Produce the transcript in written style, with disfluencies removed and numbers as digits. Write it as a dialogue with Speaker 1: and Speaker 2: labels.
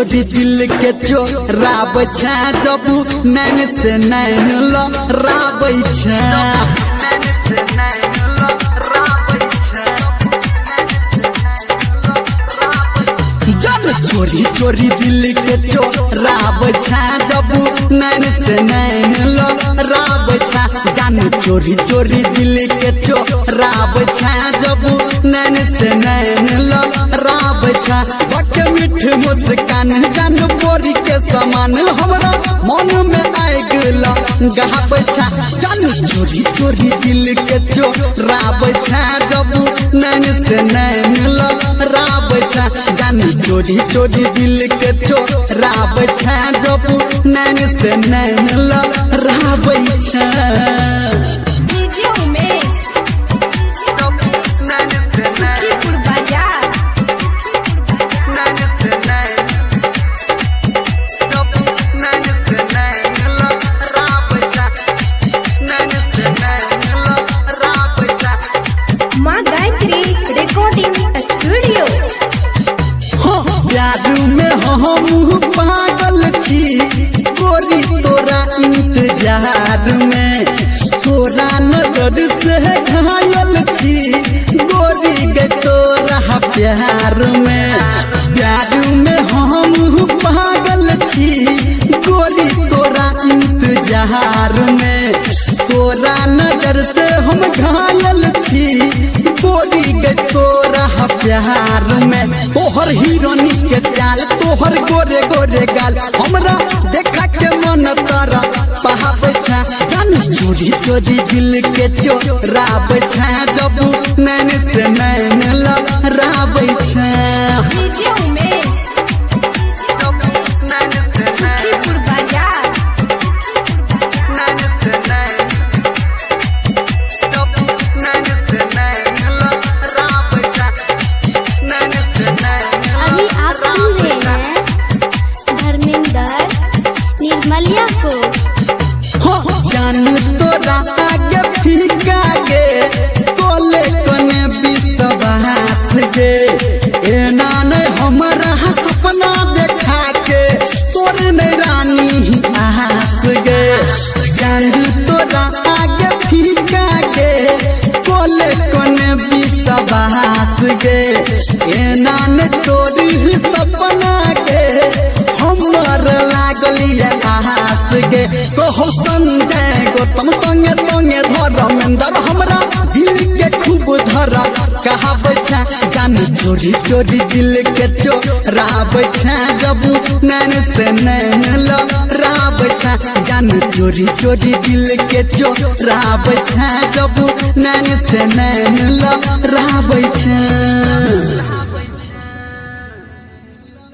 Speaker 1: चोरी दिल के चोराब छा जब नैन से नैन लड़ाब छा चोरी चोरी दिल के चोराब छा जब नैन से नैन लड़ाब छा जान चोरी चोरी दिल के चोराब छा जब नैन से नैन लड़ाब छा बक मीठ मुस्कान जान बोरी के समान हमरा मन में आए गला गाब छा जान चोरी चोरी दिल के चोराब छा जब नैन से नैन लड़ाब छा जान चोरी चोरी दिल के चोराब छा जब नैन से नैन लड़ाब छा
Speaker 2: डीजे उमेश सुखीपुर बाजार माँ गायत्री रिकॉर्डिंग स्टूडियो
Speaker 1: प्यार में हम पागल छी गोरी तोरा इंतजार में तोरा नजर से घायल छी गोरी गे तोरा प्यार में हम पागल छी गोरी तोरा इंतजार में तोरा नजर से हम घायल छी गोरी गे तोरा प्यार में तोहर हीरोनी के चाल तोहर गोरे गोरे गाल हमरा देखा के मन तारा पहाब छा जान चोरी चोरी दिल के चोराब छा जब नैन से नैन लड़ाब छा
Speaker 2: डीजे उमेश सुखीपुर बाजार
Speaker 3: अभी आप सुन रहे हैं धर्मेंद्र निर्मलिया को।
Speaker 1: जान तोरा आगे फीका गे तोले कने विश्वास गे एना ने हमरा सपना देखा के तोर ने रानी आस गे जान तोरा आगे फीका गे तोले कने विश्वास गे एना ने तोरी सपना के हमर लागल आस गे कहो संजय गौतम संगे संगे धर्मेंद्र हमरा दिल के खूब धरा कहाब छा जान चोरी चोरी दिल के चोराब छा जब नैन से नैन लड़ाब छा जान चोरी चोरी दिल के चोराब छा जब नैन से नैन लड़ाब छा।